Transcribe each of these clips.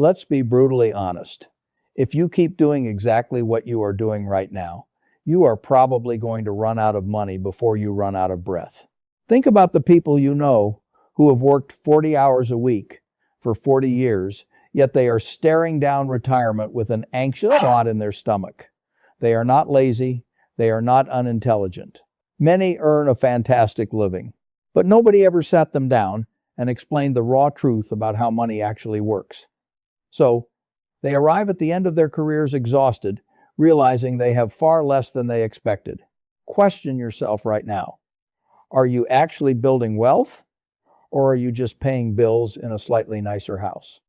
Let's be brutally honest. If you keep doing exactly what you are doing right now, you are probably going to run out of money before you run out of breath. Think about the people you know who have worked 40 hours a week for 40 years, yet they are staring down retirement with an anxious thought in their stomach. They are not lazy. They are not unintelligent. Many earn a fantastic living, but nobody ever sat them down and explained the raw truth about how money actually works. So, they arrive at the end of their careers exhausted, realizing they have far less than they expected. Question yourself right now. Are you actually building wealth, or are you just paying bills in a slightly nicer house?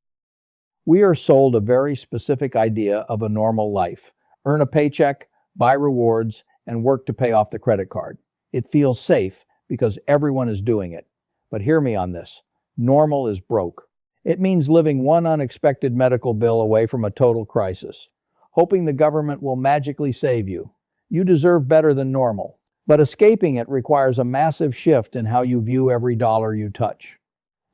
We are sold a very specific idea of a normal life. Earn a paycheck, buy rewards, and work to pay off the credit card. It feels safe because everyone is doing it. But hear me on this. Normal is broke. It means living one unexpected medical bill away from a total crisis, hoping the government will magically save you. You deserve better than normal, but escaping it requires a massive shift in how you view every dollar you touch.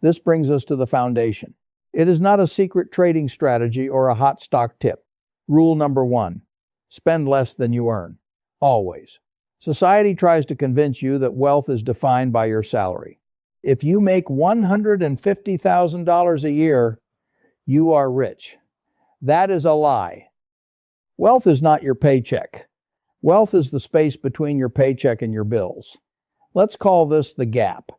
This brings us to the foundation. It is not a secret trading strategy or a hot stock tip. Rule number 1, spend less than you earn. Always. Society tries to convince you that wealth is defined by your salary. If you make $150,000 a year, you are rich. That is a lie. Wealth is not your paycheck. Wealth is the space between your paycheck and your bills. Let's call this the gap.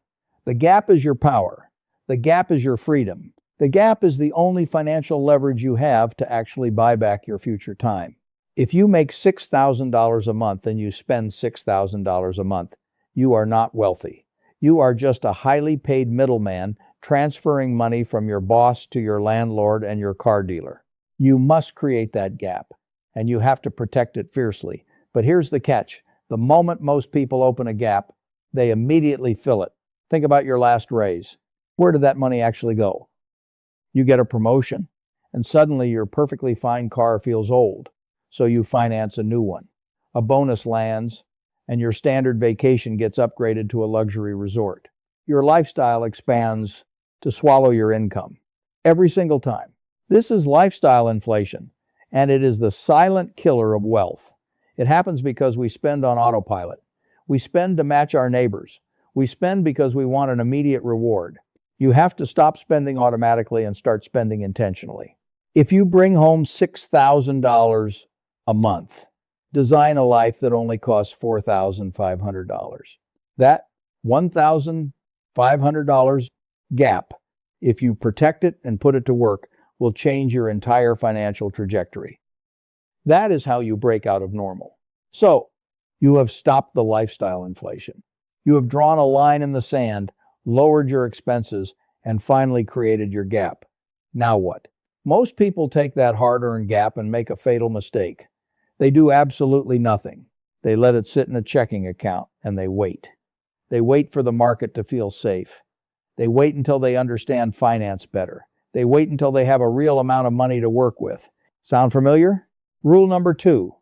The gap is your power. The gap is your freedom. The gap is the only financial leverage you have to actually buy back your future time. If you make $6,000 a month and you spend $6,000 a month, you are not wealthy. You are just a highly paid middleman transferring money from your boss to your landlord and your car dealer. You must create that gap, and you have to protect it fiercely. But here's the catch. The moment most people open a gap, they immediately fill it. Think about your last raise. Where did that money actually go? You get a promotion, and suddenly your perfectly fine car feels old, so you finance a new one. A bonus lands, and your standard vacation gets upgraded to a luxury resort. Your lifestyle expands to swallow your income. Every single time. This is lifestyle inflation, and it is the silent killer of wealth. It happens because we spend on autopilot. We spend to match our neighbors. We spend because we want an immediate reward. You have to stop spending automatically and start spending intentionally. If you bring home $6,000 a month, design a life that only costs $4,500. That $1,500 gap, if you protect it and put it to work, will change your entire financial trajectory. That is how you break out of normal. So, you have stopped the lifestyle inflation. You have drawn a line in the sand, lowered your expenses, and finally created your gap. Now what? Most people take that hard-earned gap and make a fatal mistake. They do absolutely nothing. They let it sit in a checking account, and they wait. They wait for the market to feel safe. They wait until they understand finance better. They wait until they have a real amount of money to work with. Sound familiar? Rule number 2,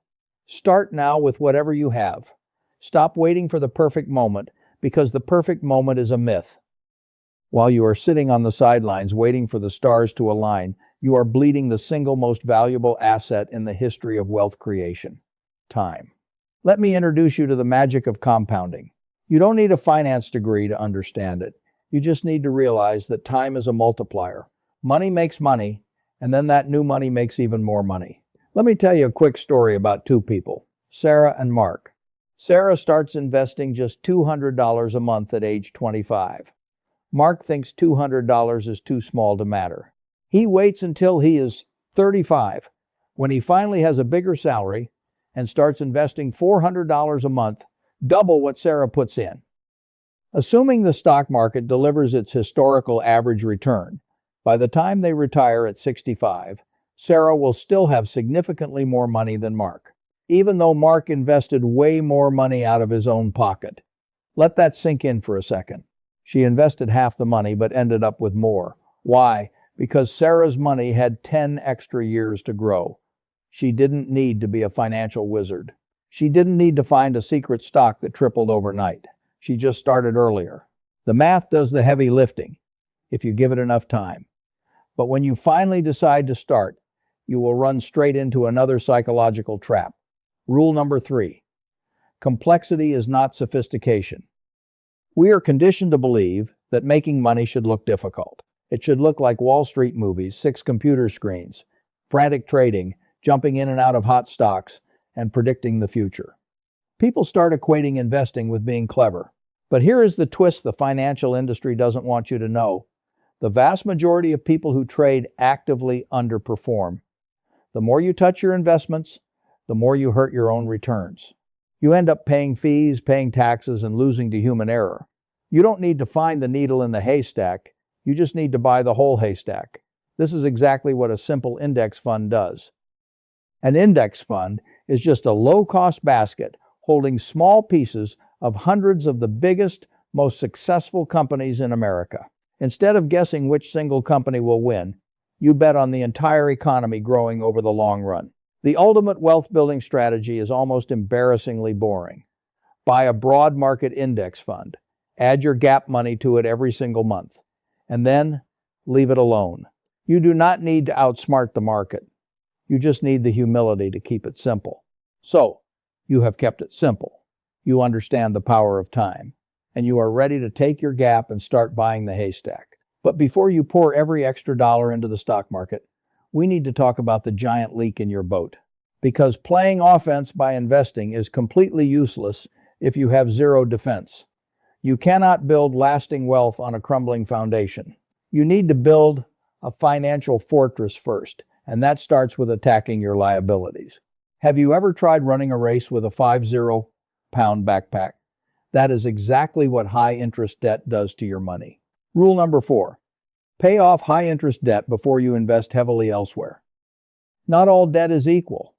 start now with whatever you have. Stop waiting for the perfect moment, because the perfect moment is a myth. While you are sitting on the sidelines waiting for the stars to align, you are bleeding the single most valuable asset in the history of wealth creation: time. Let me introduce you to the magic of compounding. You don't need a finance degree to understand it. You just need to realize that time is a multiplier. Money makes money, and then that new money makes even more money. Let me tell you a quick story about two people, Sarah and Mark. Sarah starts investing just $200 a month at age 25. Mark thinks $200 is too small to matter. He waits until he is 35, when he finally has a bigger salary, and starts investing $400 a month, double what Sarah puts in. Assuming the stock market delivers its historical average return, by the time they retire at 65, Sarah will still have significantly more money than Mark, even though Mark invested way more money out of his own pocket. Let that sink in for a second. She invested half the money but ended up with more. Why? Because Sarah's money had 10 extra years to grow. She didn't need to be a financial wizard. She didn't need to find a secret stock that tripled overnight. She just started earlier. The math does the heavy lifting, if you give it enough time. But when you finally decide to start, you will run straight into another psychological trap. Rule number 3. Complexity is not sophistication. We are conditioned to believe that making money should look difficult. It should look like Wall Street movies, 6 computer screens, frantic trading, jumping in and out of hot stocks, and predicting the future. People start equating investing with being clever. But here is the twist the financial industry doesn't want you to know. The vast majority of people who trade actively underperform. The more you touch your investments, the more you hurt your own returns. You end up paying fees, paying taxes, and losing to human error. You don't need to find the needle in the haystack. You just need to buy the whole haystack. This is exactly what a simple index fund does. An index fund is just a low-cost basket holding small pieces of hundreds of the biggest, most successful companies in America. Instead of guessing which single company will win, you bet on the entire economy growing over the long run. The ultimate wealth-building strategy is almost embarrassingly boring. Buy a broad market index fund. Add your gap money to it every single month. And then leave it alone. You do not need to outsmart the market. You just need the humility to keep it simple. So, you have kept it simple. You understand the power of time. And you are ready to take your gap and start buying the haystack. But before you pour every extra dollar into the stock market, we need to talk about the giant leak in your boat. Because playing offense by investing is completely useless if you have zero defense. You cannot build lasting wealth on a crumbling foundation. You need to build a financial fortress first, and that starts with attacking your liabilities. Have you ever tried running a race with a 50-pound backpack? That is exactly what high-interest debt does to your money. Rule number 4. Pay off high-interest debt before you invest heavily elsewhere. Not all debt is equal.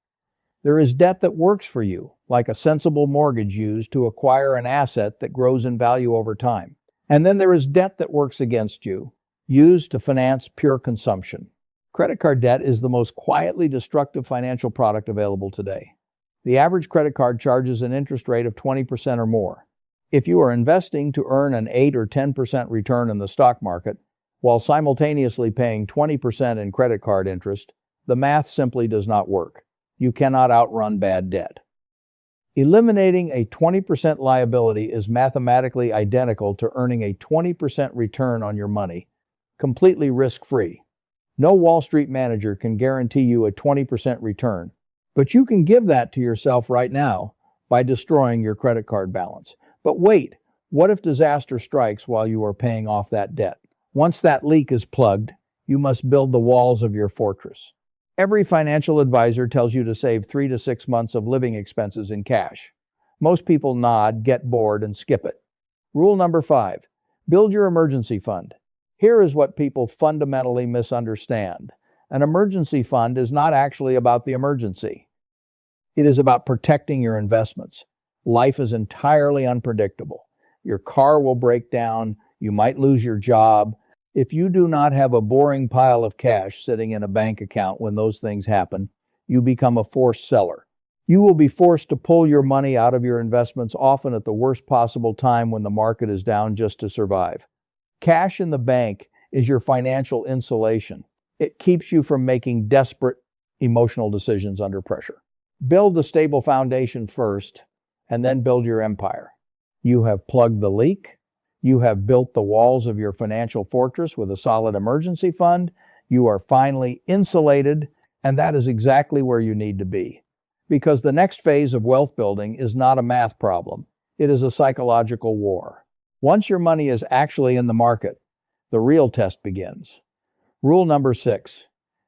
There is debt that works for you, like a sensible mortgage used to acquire an asset that grows in value over time. And then there is debt that works against you, used to finance pure consumption. Credit card debt is the most quietly destructive financial product available today. The average credit card charges an interest rate of 20% or more. If you are investing to earn an 8 or 10% return in the stock market, while simultaneously paying 20% in credit card interest, the math simply does not work. You cannot outrun bad debt. Eliminating a 20% liability is mathematically identical to earning a 20% return on your money, completely risk-free. No Wall Street manager can guarantee you a 20% return, but you can give that to yourself right now by destroying your credit card balance. But wait, what if disaster strikes while you are paying off that debt? Once that leak is plugged, you must build the walls of your fortress. Every financial advisor tells you to save 3 to 6 months of living expenses in cash. Most people nod, get bored, and skip it. Rule number 5. Build your emergency fund. Here is what people fundamentally misunderstand. An emergency fund is not actually about the emergency. It is about protecting your investments. Life is entirely unpredictable. Your car will break down. You might lose your job. If you do not have a boring pile of cash sitting in a bank account when those things happen, you become a forced seller. You will be forced to pull your money out of your investments often at the worst possible time when the market is down just to survive. Cash in the bank is your financial insulation. It keeps you from making desperate, emotional decisions under pressure. Build the stable foundation first, and then build your empire. You have plugged the leak. You have built the walls of your financial fortress with a solid emergency fund. You are finally insulated, and that is exactly where you need to be. Because the next phase of wealth building is not a math problem. It is a psychological war. Once your money is actually in the market, the real test begins. Rule number 6.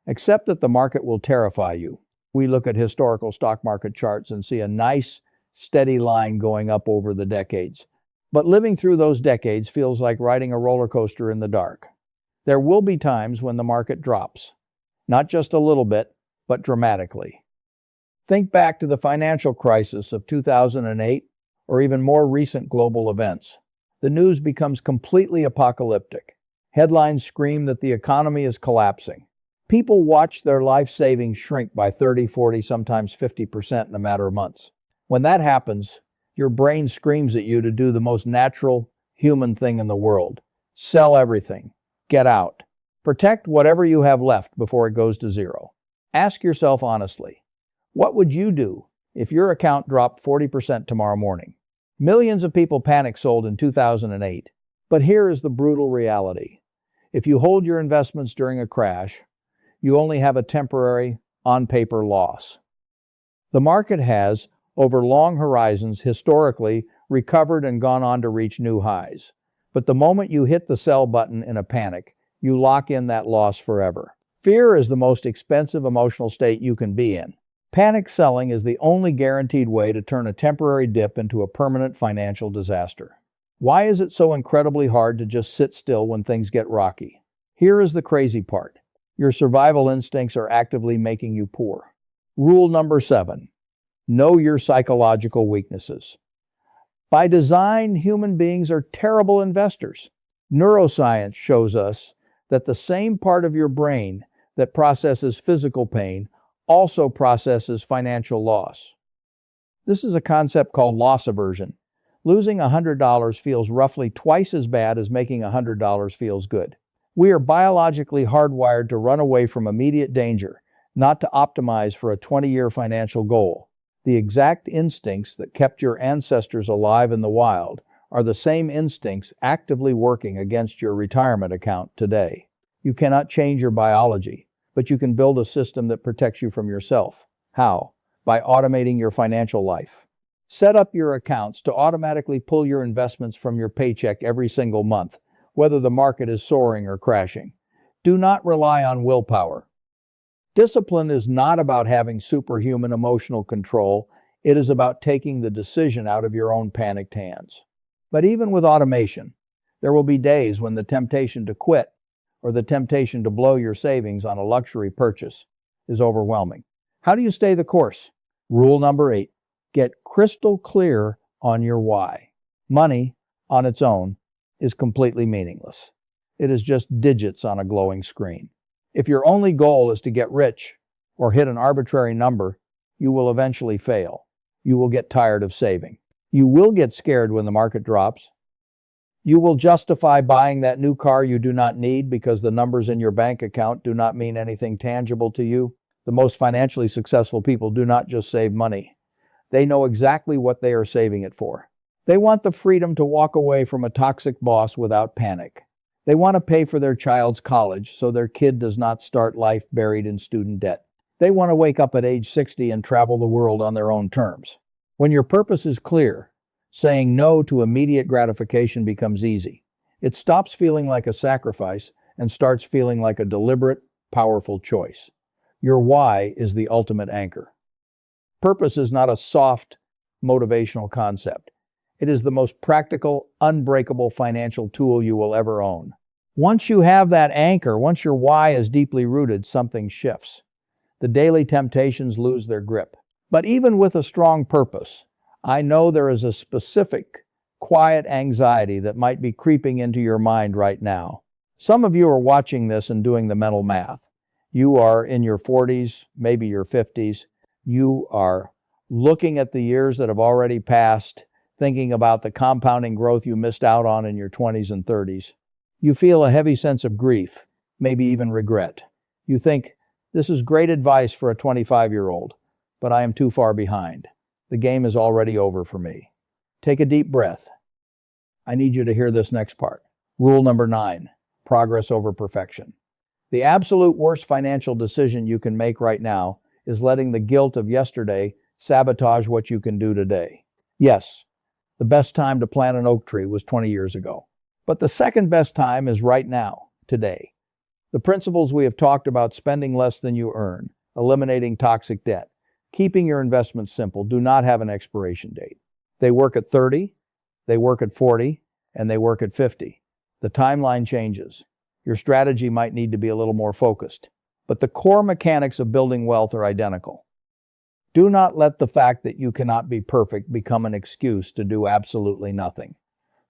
Accept that the market will terrify you. We look at historical stock market charts and see a nice, steady line going up over the decades. But living through those decades feels like riding a roller coaster in the dark. There will be times when the market drops. Not just a little bit, but dramatically. Think back to the financial crisis of 2008 or even more recent global events. The news becomes completely apocalyptic. Headlines scream that the economy is collapsing. People watch their life savings shrink by 30, 40, sometimes 50% in a matter of months. When that happens, your brain screams at you to do the most natural human thing in the world. Sell everything. Get out. Protect whatever you have left before it goes to zero. Ask yourself honestly, what would you do if your account dropped 40% tomorrow morning? Millions of people panic sold in 2008. But here is the brutal reality. If you hold your investments during a crash, you only have a temporary, on-paper loss. The market has, over long horizons, historically recovered and gone on to reach new highs. But the moment you hit the sell button in a panic, you lock in that loss forever. Fear is the most expensive emotional state you can be in. Panic selling is the only guaranteed way to turn a temporary dip into a permanent financial disaster. Why is it so incredibly hard to just sit still when things get rocky? Here is the crazy part. Your survival instincts are actively making you poor. Rule number 7. Know your psychological weaknesses. By design, human beings are terrible investors. Neuroscience shows us that the same part of your brain that processes physical pain also processes financial loss. This is a concept called loss aversion. Losing $100 feels roughly twice as bad as making $100 feels good. We are biologically hardwired to run away from immediate danger, not to optimize for a 20-year financial goal. The exact instincts that kept your ancestors alive in the wild are the same instincts actively working against your retirement account today. You cannot change your biology, but you can build a system that protects you from yourself. How? By automating your financial life. Set up your accounts to automatically pull your investments from your paycheck every single month, whether the market is soaring or crashing. Do not rely on willpower. Discipline is not about having superhuman emotional control. It is about taking the decision out of your own panicked hands. But even with automation, there will be days when the temptation to quit or the temptation to blow your savings on a luxury purchase is overwhelming. How do you stay the course? Rule number 8. Get crystal clear on your why. Money, on its own, is completely meaningless. It is just digits on a glowing screen. If your only goal is to get rich or hit an arbitrary number, you will eventually fail. You will get tired of saving. You will get scared when the market drops. You will justify buying that new car you do not need because the numbers in your bank account do not mean anything tangible to you. The most financially successful people do not just save money. They know exactly what they are saving it for. They want the freedom to walk away from a toxic boss without panic. They want to pay for their child's college so their kid does not start life buried in student debt. They want to wake up at age 60 and travel the world on their own terms. When your purpose is clear, saying no to immediate gratification becomes easy. It stops feeling like a sacrifice and starts feeling like a deliberate, powerful choice. Your why is the ultimate anchor. Purpose is not a soft, motivational concept. It is the most practical, unbreakable financial tool you will ever own. Once you have that anchor, once your why is deeply rooted, something shifts. The daily temptations lose their grip. But even with a strong purpose, I know there is a specific, quiet anxiety that might be creeping into your mind right now. Some of you are watching this and doing the mental math. You are in your 40s, maybe your 50s. You are looking at the years that have already passed, thinking about the compounding growth you missed out on in your 20s and 30s. You feel a heavy sense of grief, maybe even regret. You think, this is great advice for a 25-year-old, but I am too far behind. The game is already over for me. Take a deep breath. I need you to hear this next part. Rule number 9, progress over perfection. The absolute worst financial decision you can make right now is letting the guilt of yesterday sabotage what you can do today. Yes, the best time to plant an oak tree was 20 years ago. But the second best time is right now, today. The principles we have talked about, spending less than you earn, eliminating toxic debt, keeping your investments simple, do not have an expiration date. They work at 30, they work at 40, and they work at 50. The timeline changes. Your strategy might need to be a little more focused. But the core mechanics of building wealth are identical. Do not let the fact that you cannot be perfect become an excuse to do absolutely nothing.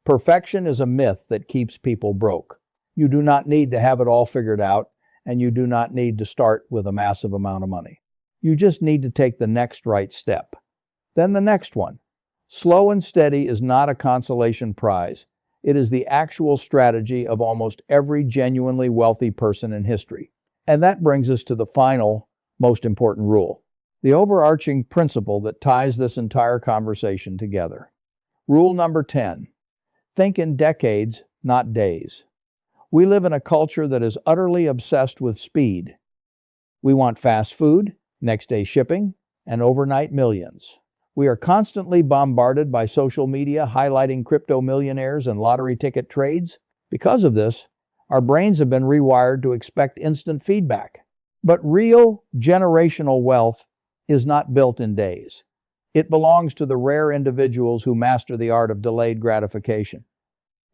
Perfection is a myth that keeps people broke. You do not need to have it all figured out, and you do not need to start with a massive amount of money. You just need to take the next right step. Then the next one. Slow and steady is not a consolation prize. It is the actual strategy of almost every genuinely wealthy person in history. And that brings us to the final, most important rule, the overarching principle that ties this entire conversation together. Rule number 10. Think in decades, not days. We live in a culture that is utterly obsessed with speed. We want fast food, next-day shipping, and overnight millions. We are constantly bombarded by social media highlighting crypto millionaires and lottery ticket trades. Because of this, our brains have been rewired to expect instant feedback. But real, generational wealth is not built in days. It belongs to the rare individuals who master the art of delayed gratification.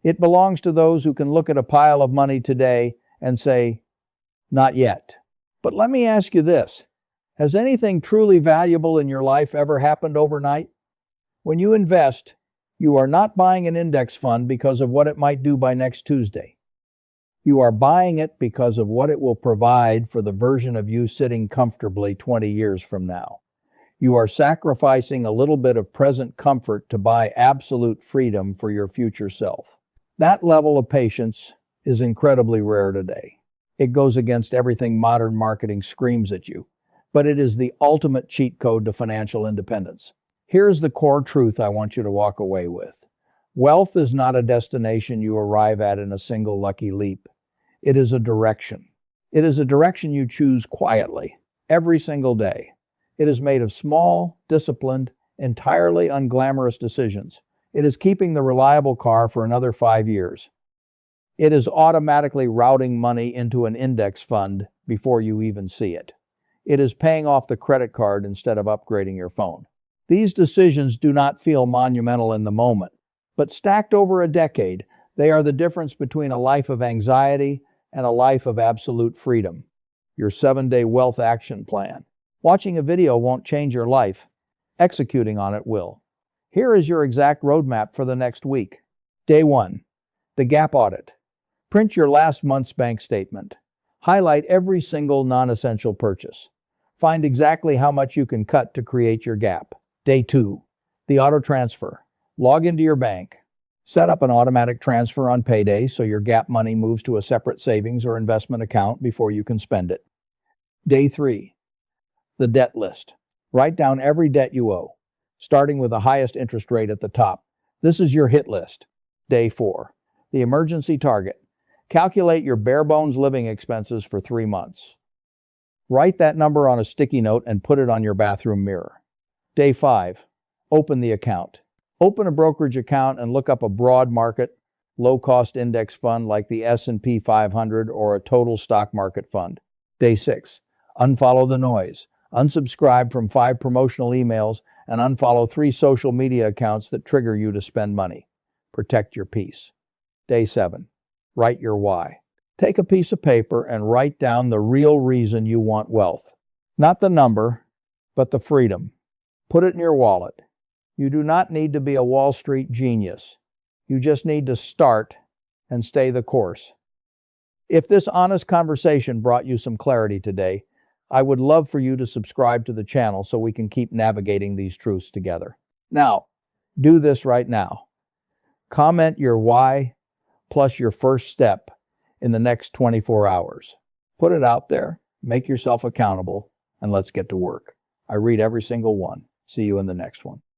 It belongs to those who can look at a pile of money today and say, "Not yet." But let me ask you this. Has anything truly valuable in your life ever happened overnight? When you invest, you are not buying an index fund because of what it might do by next Tuesday. You are buying it because of what it will provide for the version of you sitting comfortably 20 years from now. You are sacrificing a little bit of present comfort to buy absolute freedom for your future self. That level of patience is incredibly rare today. It goes against everything modern marketing screams at you, but it is the ultimate cheat code to financial independence. Here's the core truth I want you to walk away with. Wealth is not a destination you arrive at in a single lucky leap. It is a direction. It is a direction you choose quietly, every single day. It is made of small, disciplined, entirely unglamorous decisions. It is keeping the reliable car for another 5 years. It is automatically routing money into an index fund before you even see it. It is paying off the credit card instead of upgrading your phone. These decisions do not feel monumental in the moment, but stacked over a decade, they are the difference between a life of anxiety and a life of absolute freedom. Your 7-day wealth action plan. Watching a video won't change your life. Executing on it will. Here is your exact roadmap for the next week. Day 1. The gap audit. Print your last month's bank statement. Highlight every single non-essential purchase. Find exactly how much you can cut to create your gap. Day 2. The auto transfer. Log into your bank. Set up an automatic transfer on payday so your gap money moves to a separate savings or investment account before you can spend it. Day 3. The debt list. Write down every debt you owe, starting with the highest interest rate at the top. This is your hit list. Day 4. The emergency target. Calculate your bare-bones living expenses for 3 months. Write that number on a sticky note and put it on your bathroom mirror. Day 5. Open the account. Open a brokerage account and look up a broad market, low-cost index fund like the S&P 500 or a total stock market fund. Day 6. Unfollow the noise. Unsubscribe from 5 promotional emails and unfollow 3 social media accounts that trigger you to spend money. Protect your peace. Day 7. Write your why. Take a piece of paper and write down the real reason you want wealth. Not the number, but the freedom. Put it in your wallet. You do not need to be a Wall Street genius. You just need to start and stay the course. If this honest conversation brought you some clarity today, I would love for you to subscribe to the channel so we can keep navigating these truths together. Now, do this right now. Comment your why plus your first step in the next 24 hours. Put it out there, make yourself accountable, and let's get to work. I read every single one. See you in the next one.